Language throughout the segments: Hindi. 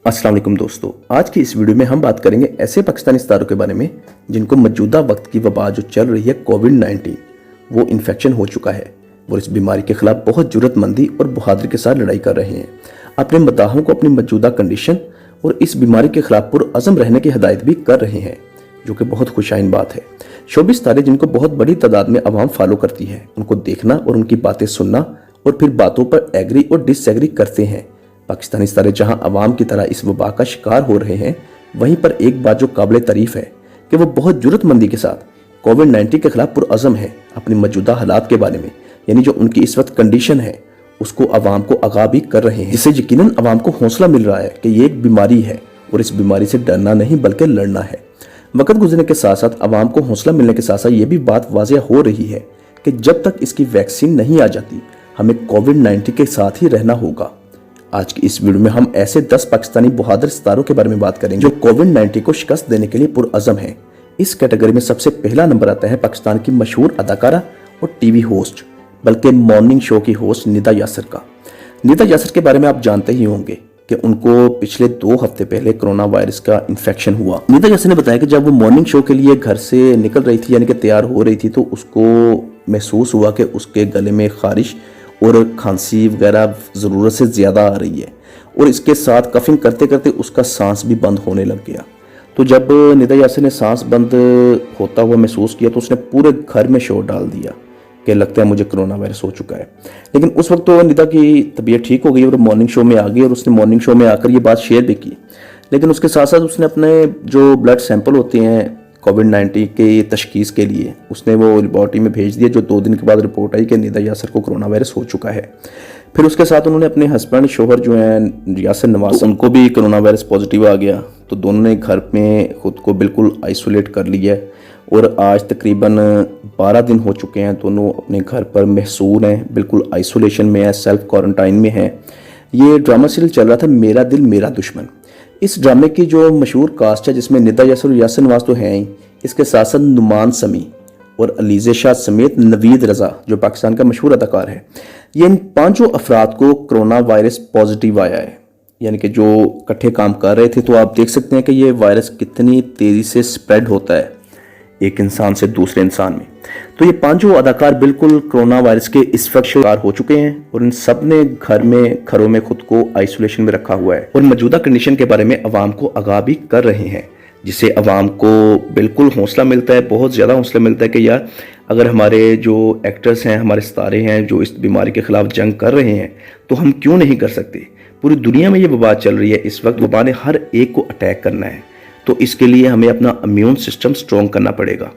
अस्सलाम वालेकुम दोस्तों, आज की इस वीडियो में हम बात करेंगे ऐसे पाकिस्तानी सितारों के बारे में जिनको मौजूदा वक्त की वबा जो चल रही है कोविड-19 वो इन्फेक्शन हो चुका है। वो इस बीमारी के खिलाफ बहुत जुर्रतमंदी और बहादुरी के साथ लड़ाई कर रहे हैं। अपने मदाहों को अपनी मौजूदा कंडीशन और इस बीमारी के खिलाफ पुरअज़म रहने की हिदायत भी कर रहे हैं, जो कि बहुत खुशाइन बात है। शोबिस तारे जिनको बहुत बड़ी तादाद में आवाम फॉलो करती है, उनको देखना और उनकी बातें सुनना और फिर बातों पर एग्री और डिसएग्री करते हैं। पाकिस्तानी सितारे जहां अवाम की तरह इस वबा का शिकार हो रहे हैं, वहीं पर एक बात जो काबिल तारीफ है कि वो बहुत जुर्रतमंदी के साथ कोविड-19 के खिलाफ पुरअज़म है। अपनी मौजूदा हालात के बारे में, यानी जो उनकी इस वक्त कंडीशन है, उसको अवाम को आगाह भी कर रहे हैं, जिससे यकीनन अवाम को हौसला मिल रहा है कि ये एक बीमारी है और इस बीमारी से डरना नहीं बल्कि लड़ना है। वक्त गुजरने के साथ साथ अवाम को हौसला मिलने के साथ साथ ये भी बात वाज़ेह हो रही है कि जब तक इसकी वैक्सीन नहीं आ जाती, हमें कोविड-19 के साथ ही रहना होगा। आज की इस वीडियो में हम ऐसे 10 पाकिस्तानी बहादुर सितारों के बारे में बात करेंगे जो कोविड-19 को शिकस्त देने के लिए पुरअज़म हैं। इस कैटेगरी में सबसे पहला नंबर आता है पाकिस्तान की मशहूर अदाकारा और टीवी होस्ट, बल्कि मॉर्निंग शो की होस्ट निदा यासर का। निदा यासर के बारे में आप जानते ही होंगे कि उनको पिछले 2 हफ्ते पहले कोरोना वायरस का इन्फेक्शन हुआ। निदा यासर ने बताया कि जब वो मॉर्निंग शो के लिए घर से निकल रही थी, यानी कि तैयार हो रही थी, तो उसको महसूस हुआ कि उसके गले में खारिश और खांसी वगैरह ज़रूरत से ज़्यादा आ रही है और इसके साथ कफिंग करते करते उसका सांस भी बंद होने लग गया। तो जब निदा यासर ने सांस बंद होता हुआ महसूस किया तो उसने पूरे घर में शोर डाल दिया कि लगता है मुझे कोरोना वायरस हो चुका है। लेकिन उस वक्त तो निदा की तबीयत ठीक हो गई और मॉर्निंग शो में आ गई और उसने मॉर्निंग शो में आकर ये बात शेयर भी की। लेकिन उसके साथ साथ उसने अपने जो ब्लड सैंपल होते हैं कोविड-19 के तशखीस के लिए, उसने वो लेबॉरेटरी में भेज दिया, जो 2 दिन के बाद रिपोर्ट आई कि निदा यासर को कोरोना वायरस हो चुका है। फिर उसके साथ उन्होंने अपने हस्बैंड शोहर जो हैं यासर नवाज, तो उनको भी कोरोना वायरस पॉजिटिव आ गया। तो दोनों ने घर में खुद को बिल्कुल आइसोलेट कर लिया और आज तकरीबन 12 दिन हो चुके हैं। दोनों अपने घर पर महसूर हैं, बिल्कुल आइसोलेशन में है, सेल्फ क्वारंटाइन में है। ये ड्रामा सीरियल चल रहा था मेरा दिल मेरा दुश्मन। इस ड्रामे की जो मशहूर कास्ट है, जिसमें निदा यासर और यासर नवाज तो हैं ही, इसके साथ साथ नुमान समी और अलीज़े शाह समेत नवीद रज़ा जो पाकिस्तान का मशहूर अदाकार है, ये इन 5 अफराद को कोरोना वायरस पॉजिटिव आया है। यानी कि जो इकट्ठे काम कर रहे थे, तो आप देख सकते हैं कि ये वायरस कितनी तेज़ी से स्प्रेड होता है एक इंसान से दूसरे इंसान में। तो ये 5 अदाकार बिल्कुल कोरोना वायरस के इस वक्त शिकार हो चुके हैं और इन सब ने घरों में खुद को आइसोलेशन में रखा हुआ है और मौजूदा कंडीशन के बारे में अवाम को आगाह भी कर रहे हैं, जिससे अवाम को बिल्कुल हौसला मिलता है, बहुत ज़्यादा हौसला मिलता है कि यार अगर हमारे जो एक्टर्स हैं, हमारे सितारे हैं जो इस बीमारी के खिलाफ जंग कर रहे हैं, तो हम क्यों नहीं कर सकते। पूरी दुनिया में ये वबा चल रही है, इस वक्त वबा ने हर एक को अटैक करना है, तो इसके लिए हमें अपना इम्यून सिस्टम स्ट्रॉन्ग करना पड़ेगा।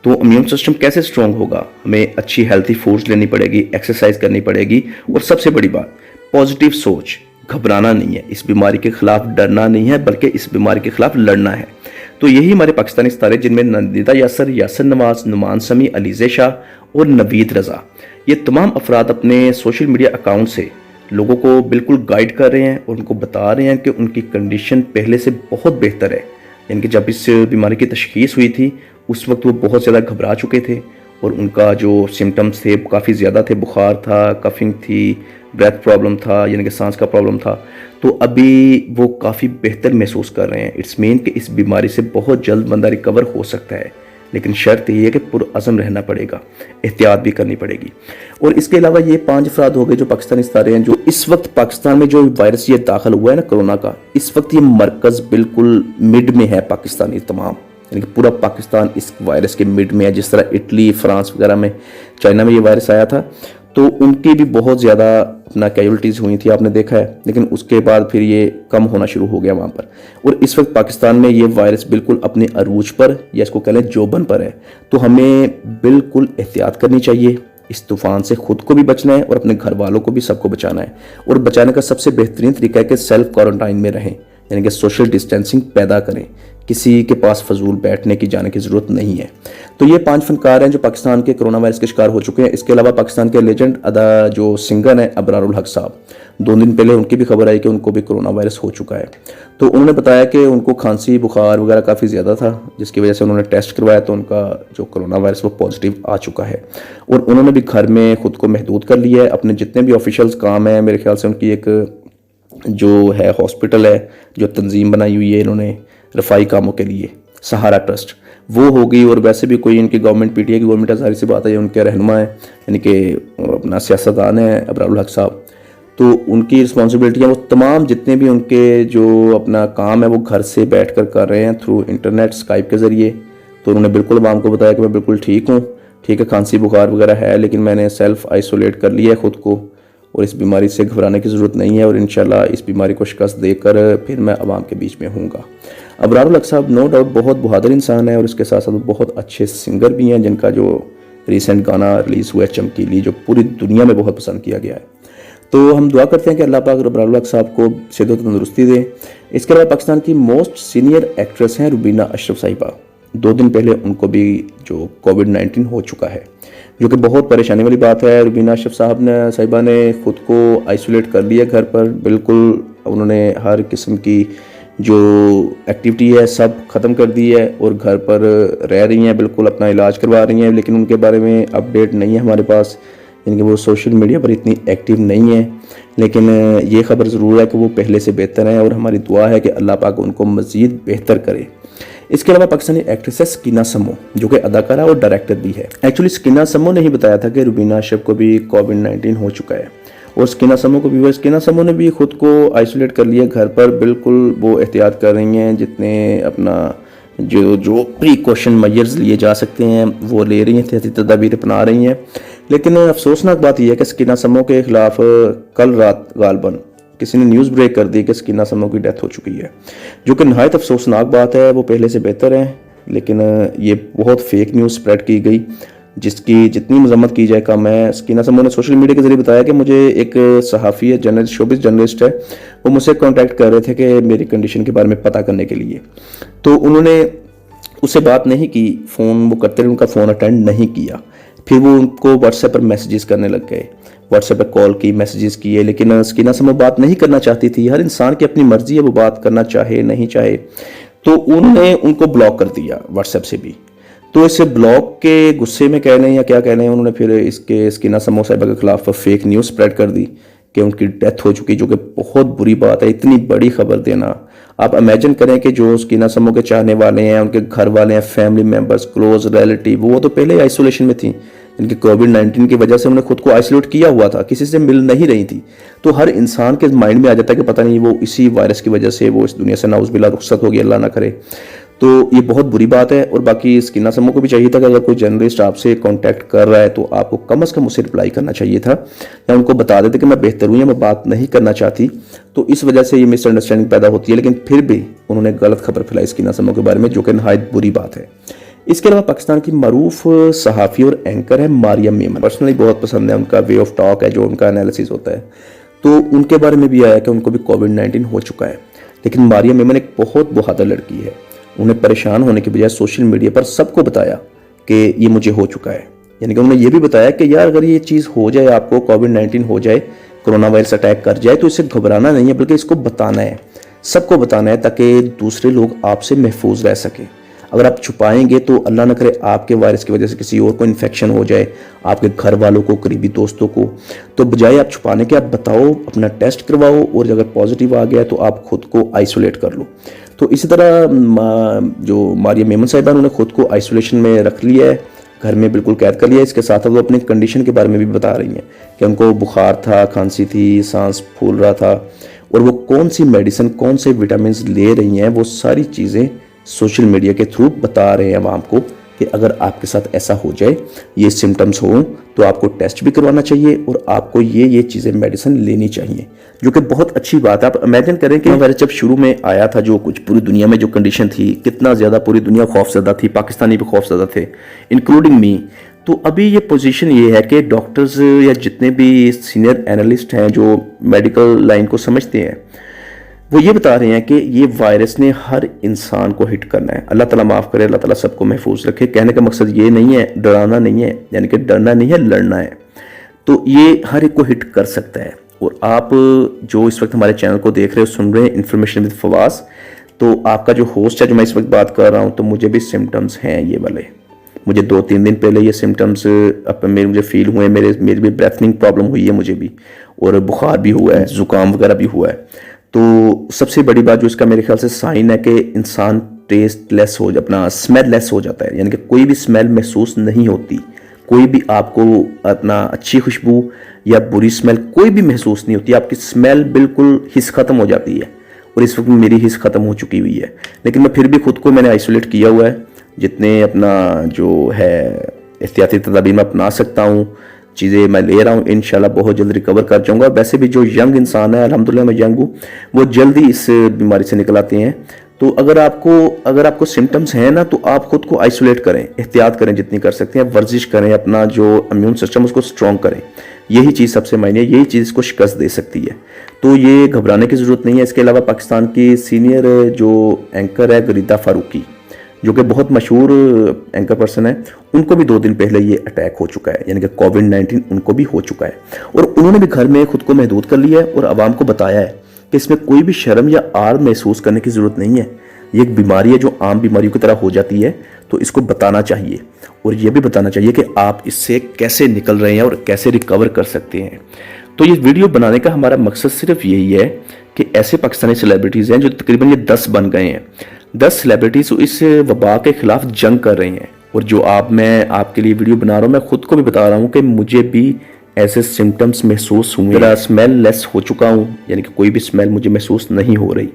तो इम्यून सिस्टम कैसे स्ट्रॉन्ग होगा? हमें अच्छी हेल्थी फूड्स लेनी पड़ेगी, एक्सरसाइज करनी पड़ेगी और सबसे बड़ी बात पॉजिटिव सोच। घबराना नहीं है, इस बीमारी के खिलाफ डरना नहीं है, बल्कि इस बीमारी के खिलाफ लड़ना है। तो यही हमारे पाकिस्तानी सितारे, जिनमें निदा यासर, यासर नवाज, नुमान समी, अलीज़े शाह और नवीद रज़ा, ये तमाम अफराद अपने सोशल मीडिया अकाउंट से लोगों को बिल्कुल गाइड कर रहे हैं और उनको बता रहे हैं कि उनकी कंडीशन पहले से बहुत बेहतर है। यानी कि जब इस बीमारी की तशखीस हुई थी, उस वक्त वो बहुत ज़्यादा घबरा चुके थे और उनका जो सिम्टम्स थे काफ़ी ज़्यादा थे। बुखार था, कफिंग थी, ब्रेथ प्रॉब्लम था, यानी कि सांस का प्रॉब्लम था। तो अभी वो काफ़ी बेहतर महसूस कर रहे हैं। इट्स मीन कि इस बीमारी से बहुत जल्द बंदा रिकवर हो सकता है, लेकिन शर्त ये है कि पुरअज़म रहना पड़ेगा, एहतियात भी करनी पड़ेगी। और इसके अलावा ये 5 अफराद हो गए जो पाकिस्तानी सितारे हैं, जो इस वक्त पाकिस्तान में जो वायरस ये दाखिल हुआ है ना कोरोना का, इस वक्त ये मरकज़ बिल्कुल मिड में है पाकिस्तानी तमाम, यानी कि पूरा पाकिस्तान इस वायरस के मिड में है। जिस तरह इटली, फ्रांस वगैरह में, चाइना में ये वायरस आया था, तो उनकी भी बहुत ज़्यादा अपना कैजुअल्टीज़ हुई थी, आपने देखा है। लेकिन उसके बाद फिर ये कम होना शुरू हो गया वहाँ पर। और इस वक्त पाकिस्तान में ये वायरस बिल्कुल अपने अरूज पर, या इसको कह लें जोबन पर है। तो हमें बिल्कुल एहतियात करनी चाहिए, इस तूफ़ान से खुद को भी बचना है और अपने घर वालों को भी, सबको बचाना है। और बचाने का सबसे बेहतरीन तरीका है कि सेल्फ क्वारंटाइन में रहें, यानी कि सोशल डिस्टेंसिंग पैदा करें। किसी के पास फजूल बैठने की, जाने की ज़रूरत नहीं है। तो ये 5 फनकार हैं जो पाकिस्तान के कोरोना वायरस के शिकार हो चुके हैं। इसके अलावा पाकिस्तान के लेजेंड अदा जो सिंगर हैं अबरारुल हक साहब, 2 दिन पहले उनकी भी खबर आई कि उनको भी कोरोना वायरस हो चुका है। तो उन्होंने बताया कि उनको खांसी, बुखार वगैरह काफ़ी ज़्यादा था, जिसकी वजह से उन्होंने टेस्ट करवाया तो उनका जो कोरोना वायरस वो पॉजिटिव आ चुका है। और उन्होंने भी घर में खुद को महदूद कर लिया है। अपने जितने भी ऑफिशियल्स काम हैं, मेरे ख्याल से उनकी एक जो है हॉस्पिटल है, जो तंजीम बनाई हुई है इन्होंने रफाई कामों के लिए, सहारा ट्रस्ट, वो हो गई। और वैसे भी कोई इनकी गवर्नमेंट पीटीआई की गवर्नमेंट है, सारी सी बात है, उनके रहनुमा है यानी कि अपना सियासतदान है अबरारुल हक साहब, तो उनकी रिस्पॉन्सिबिलिटियाँ वो तमाम जितने भी उनके जो अपना काम है वो घर से बैठ कर रहे हैं थ्रू इंटरनेट स्काइप के ज़रिए। तो उन्होंने बिल्कुल आवाम को बताया कि मैं बिल्कुल ठीक हूँ, ठीक है, खांसी बुखार वगैरह है, लेकिन मैंने सेल्फ आइसोलेट कर लिया है ख़ुद को और इस बीमारी से घबराने की ज़रूरत नहीं है और इंशाल्लाह इस बीमारी को शिकस्त देकर फिर मैं आवाम के बीच में हूँगा। अबरारुल हक साहब नो डाउट बहुत बहादुर इंसान है और इसके साथ साथ बहुत अच्छे सिंगर भी हैं, जिनका जो रिसेंट गाना रिलीज़ हुआ है चमकीली, जो पूरी दुनिया में बहुत पसंद किया गया है। तो हम दुआ करते हैं कि अल्लाह पाक अबरारुल हक साहब को सेहत तंदुरुस्ती दे। इसके अलावा पाकिस्तान की मोस्ट सीनियर एक्ट्रेस हैं रुबीना अशरफ साहिबा। 2 दिन पहले उनको भी जो कोविड-19 हो चुका है, जो कि बहुत परेशानी वाली बात है। रुबीना अशरफ साहिबा ने ख़ुद को आइसोलेट कर लिया घर पर, बिल्कुल उन्होंने हर किस्म की जो एक्टिविटी है सब ख़त्म कर दी है और घर पर रह रही हैं, बिल्कुल अपना इलाज करवा रही हैं, लेकिन उनके बारे में अपडेट नहीं है हमारे पास, यानी कि वो सोशल मीडिया पर इतनी एक्टिव नहीं है। लेकिन ये ख़बर ज़रूर है कि वो पहले से बेहतर है और हमारी दुआ है कि अल्लाह पाक उनको मज़ीद बेहतर करे। इसके अलावा पाकिस्तानी एक्ट्रेस है सकीना समो, जो कि अदाकारा और डायरेक्टर भी है। एक्चुअली सकीना समो ने ही बताया था कि रुबीना अशरफ को भी कोविड-19 हो चुका है और सकीना समो को भी हुआ। सकीना समो ने भी खुद को आइसोलेट कर लिया घर पर, बिल्कुल वो एहतियात कर रही हैं, जितने अपना जो प्रिकॉशन मेजर्स लिए जा सकते हैं वो ले रही हैं, एहतियाती तदाबीर अपना रही हैं। लेकिन अफसोसनाक बात यह है कि सकीना समो के खिलाफ कल रात गालबन किसी ने न्यूज़ ब्रेक कर दी कि सकीना समो की डेथ हो चुकी है, जो कि नहायत अफसोसनाक बात है। वो पहले से बेहतर है, लेकिन ये बहुत फेक न्यूज़ स्प्रेड की गई, जिसकी जितनी मजम्मत की जाए कम है। सकीना समो ने सोशल मीडिया के जरिए बताया कि मुझे एक सहाफ़ी है, जर्नलिस्ट, शोबिस जर्नलिस्ट है, वो मुझसे कॉन्टैक्ट कर रहे थे कि मेरी कंडीशन के बारे में पता करने के लिए। तो उन्होंने उससे बात नहीं की, फ़ोन वो करते रहे, उनका फ़ोन अटेंड नहीं किया। फिर वो उनको व्हाट्सएप पर मैसेजेस करने लग गए, व्हाट्सएप पर कॉल की, मैसेजेस किए, लेकिन सकीना समो बात नहीं करना चाहती थी। हर इंसान की अपनी मर्जी है, वो बात करना चाहे नहीं चाहे। तो उन्होंने उनको ब्लॉक कर दिया व्हाट्सएप से भी। तो इस ब्लॉक के गुस्से में कह लें या क्या कह लें, उन्होंने फिर इसके सकीना समो साहिबा के खिलाफ फेक न्यूज़ स्प्रेड कर दी कि उनकी डेथ हो चुकी, जो कि बहुत बुरी बात है। इतनी बड़ी खबर देना, आप इमेजिन करें कि जो सकीना समो के चाहने वाले हैं, उनके घर वाले हैं, फैमिली मेम्बर्स, क्लोज रिलेटिव, वो तो पहले आइसोलेशन में थी, जिनकी कोविड-19 की वजह से उन्होंने खुद को आइसोलेट किया हुआ था, किसी से मिल नहीं रही थी। तो हर इंसान के माइंड में आ जाता है कि पता नहीं वो इसी वायरस की वजह से वो इस दुनिया से नाउज़ुबिल्लाह रुखसत हो गई, अल्लाह ना करे। तो ये बहुत बुरी बात है। और बाकी सकीना समो को भी चाहिए था कि अगर कोई जर्नलिस्ट आपसे कांटेक्ट कर रहा है तो आपको कम से कम उसे रिप्लाई करना चाहिए था, या उनको बता देते कि मैं बेहतर हूँ या मैं बात नहीं करना चाहती। तो इस वजह से ये मिसअंडरस्टैंडिंग पैदा होती है, लेकिन फिर भी उन्होंने गलत खबर फैलाई सकीना समो के बारे में, जो कि नहायत बुरी बात है। इसके अलावा पाकिस्तान की मरूफ सहाफ़ी और एंकर है मारियम मेमन। पर्सनली बहुत पसंद है उनका वे ऑफ टॉक है, जो उनका एनालिसिस होता है। तो उनके बारे में भी आया कि उनको भी कोविड-19 हो चुका है, लेकिन मारियम मेमन एक बहुत बहादुर लड़की है। उन्हें परेशान होने के बजाय सोशल मीडिया पर सबको बताया कि ये मुझे हो चुका है, यानी कि उन्होंने ये भी बताया कि यार अगर ये चीज़ हो जाए, आपको कोविड-19 हो जाए, कोरोना वायरस अटैक कर जाए, तो इससे घबराना नहीं है, बल्कि इसको बताना है, सबको बताना है, ताकि दूसरे लोग आपसे महफूज रह सकें। अगर आप छुपाएंगे तो अल्लाह न करे आपके वायरस की वजह से किसी और को इन्फेक्शन हो जाए, आपके घर वालों को, करीबी दोस्तों को। तो बजाय आप छुपाने के आप बताओ, अपना टेस्ट करवाओ, और अगर पॉजिटिव आ गया तो आप खुद को आइसोलेट कर लो। तो इसी तरह जो मारियम मेमन साहिबा, उन्होंने खुद को आइसोलेशन में रख लिया है, घर में बिल्कुल कैद कर लिया है। इसके साथ वो अपनी कंडीशन के बारे में भी बता रही हैं कि उनको बुखार था, खांसी थी, सांस फूल रहा था, और वो कौन सी मेडिसिन, कौन से विटामिन ले रही हैं, वो सारी चीज़ें सोशल मीडिया के थ्रू बता रहे हैं आवाम को कि अगर आपके साथ ऐसा हो जाए, ये सिम्टम्स हो, तो आपको टेस्ट भी करवाना चाहिए और आपको ये चीज़ें मेडिसिन लेनी चाहिए, जो कि बहुत अच्छी बात है। आप इमेजिन करें कि वायरस जब शुरू में आया था, जो कुछ पूरी दुनिया में जो कंडीशन थी, कितना ज़्यादा पूरी दुनिया खौफज़दा थी, पाकिस्तानी भी खौफज़दा थे, इंक्लूडिंग मी। तो अभी ये पोजीशन ये है कि डॉक्टर्स या जितने भी सीनियर एनालिस्ट हैं जो मेडिकल लाइन को समझते हैं, वो ये बता रहे हैं कि ये वायरस ने हर इंसान को हिट करना है। अल्लाह ताला माफ़ करे, अल्लाह ताला सबको महफूज रखे। कहने का मकसद ये नहीं है, डराना नहीं है, यानी कि डरना नहीं है, लड़ना है। तो ये हर एक को हिट कर सकता है। और आप जो इस वक्त हमारे चैनल को देख रहे हो, सुन रहे हैं इन्फॉर्मेशन विद फवास, तो आपका जो होस्ट है, जो मैं इस वक्त बात कर रहा हूँ, तो मुझे भी सिम्टम्स हैं ये वाले। मुझे 2-3 दिन पहले ये सिम्टम्स मुझे फील हुए, मेरी भी ब्रेथनिंग प्रॉब्लम हुई है मुझे भी, और बुखार भी हुआ है, ज़ुकाम वगैरह भी हुआ है। तो सबसे बड़ी बात जो इसका मेरे ख्याल से साइन है कि इंसान टेस्टलेस हो अपना स्मेल लेस हो जाता है, यानी कि कोई भी स्मेल महसूस नहीं होती, कोई भी आपको अपना अच्छी खुशबू या बुरी स्मेल कोई भी महसूस नहीं होती, आपकी स्मेल बिल्कुल हिस्स ख़त्म हो जाती है। और इस वक्त मेरी हिस्स ख़त्म हो चुकी हुई है, लेकिन मैं फिर भी खुद को मैंने आइसोलेट किया हुआ है। जितने अपना जो है एहतियाती तदाबीर मैं अपना सकता हूँ, चीज़ें मैं ले रहा हूँ, इंशाल्लाह बहुत जल्द रिकवर कर जाऊँगा। वैसे भी जो यंग इंसान है, अल्हम्दुलिल्लाह मैं यंग हूँ, वो जल्दी इस बीमारी से निकल आते हैं। तो अगर आपको सिम्टम्स हैं ना, तो आप खुद को आइसोलेट करें, एहतियात करें जितनी कर सकते हैं, वर्जिश करें, अपना जो इम्यून सिस्टम उसको स्ट्रॉन्ग करें। यही चीज़ सबसे मायने, यही चीज़ इसको शिकस्त दे सकती है। तो ये घबराने की ज़रूरत नहीं है। इसके अलावा पाकिस्तान की सीनियर जो एंकर है गरीदा फारूकी, जो कि बहुत मशहूर एंकर पर्सन है, उनको भी 2 दिन पहले ये अटैक हो चुका है, यानी कि कोविड-19 उनको भी हो चुका है। और उन्होंने भी घर में खुद को महदूद कर लिया है और आवाम को बताया है कि इसमें कोई भी शर्म या आर महसूस करने की ज़रूरत नहीं है। ये एक बीमारी है जो आम बीमारियों की तरह हो जाती है, तो इसको बताना चाहिए और ये भी बताना चाहिए कि आप इससे कैसे निकल रहे हैं और कैसे रिकवर कर सकते हैं। तो ये वीडियो बनाने का हमारा मकसद सिर्फ यही है कि ऐसे पाकिस्तानी सेलिब्रिटीज़ हैं जो तकरीबन ये 10 बन गए हैं, 10 सेलिब्रिटीज़ इस वबा के खिलाफ जंग कर रहे हैं। और जो मैं आपके लिए वीडियो बना रहा हूँ, मैं खुद को भी बता रहा हूँ कि मुझे भी ऐसे सिम्टम्स महसूस हुए। मेरा स्मेल लेस हो चुका हूँ, यानी कि कोई भी स्मेल मुझे महसूस नहीं हो रही,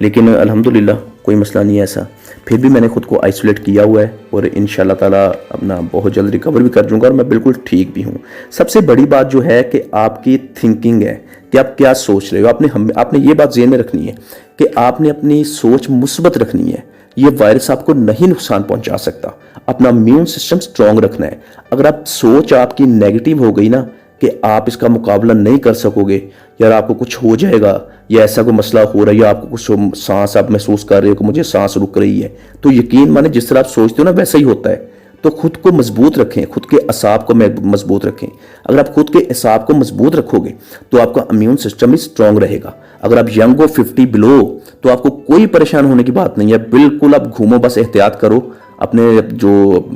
लेकिन अल्हम्दुलिल्लाह कोई मसला नहीं है ऐसा। फिर भी मैंने खुद को आइसोलेट किया हुआ है और इंशाल्लाह ताला अपना बहुत जल्द रिकवर भी कर दूंगा और मैं बिल्कुल ठीक भी हूँ। सबसे बड़ी बात जो है कि आपकी थिंकिंग है कि आप क्या सोच रहे हो। आपने ये बात ज़हन में रखनी है कि आपने अपनी सोच मुस्बत रखनी है। ये वायरस आपको नहीं नुकसान पहुंचा सकता। अपना इम्यून सिस्टम स्ट्रांग रखना है। अगर आप सोच आपकी नेगेटिव हो गई ना कि आप इसका मुकाबला नहीं कर सकोगे, यार आपको कुछ हो जाएगा या ऐसा कोई मसला हो रहा है या आपको कुछ सांस आप महसूस कर रहे हो कि मुझे सांस रुक रही है, तो यकीन माने जिस तरह आप सोचते हो ना वैसा ही होता है। तो खुद को मजबूत रखें, खुद के असाब को मजबूत रखें। अगर आप खुद के असाब को मजबूत रखोगे तो आपका इम्यून सिस्टम भी स्ट्रांग रहेगा। अगर आप यंग हो 50 बिलो तो आपको कोई परेशान होने की बात नहीं है। बिल्कुल आप घूमो, बस एहतियात करो, अपने जो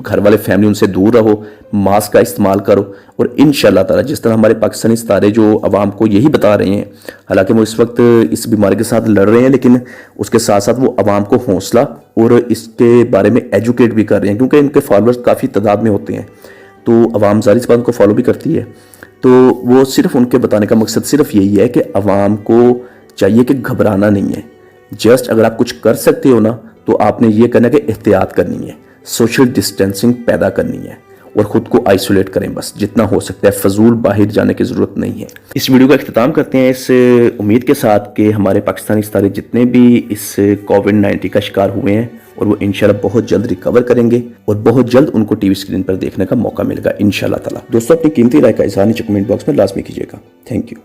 घर वाले फैमिली उनसे दूर रहो, मास्क का इस्तेमाल करो और इंशाल्लाह ताला जिस तरह हमारे पाकिस्तानी सितारे जो आवाम को यही बता रहे हैं, हालांकि वो इस वक्त इस बीमारी के साथ लड़ रहे हैं, लेकिन उसके साथ साथ वो आवाम को हौसला और इसके बारे में एजुकेट भी कर रहे हैं, क्योंकि इनके फॉलोअर्स काफ़ी तादाद में होते हैं। तो आवाम ज़ाहिर सी बात उनको फॉलो भी करती है। तो वो सिर्फ उनके बताने का मकसद सिर्फ यही है कि आवाम को चाहिए कि घबराना नहीं है। जस्ट अगर आप कुछ कर सकते हो ना, तो आपने ये करना कि एहतियात करनी है, सोशल डिस्टेंसिंग पैदा करनी है और खुद को आइसोलेट करें बस जितना हो सकता है। फजूल बाहर जाने की ज़रूरत नहीं है। इस वीडियो का इख्तिताम करते हैं इस उम्मीद के साथ कि हमारे पाकिस्तानी सितारे जितने भी इस कोविड-19 का शिकार हुए हैं और वो इंशाल्लाह बहुत जल्द रिकवर करेंगे और बहुत जल्द उनको टीवी स्क्रीन पर देखने का मौका मिलेगा इंशाल्लाह ताला। दोस्तों अपनी कीमती राय का इज़हार नीचे कमेंट बॉक्स में लाजमी कीजिएगा। Thank you.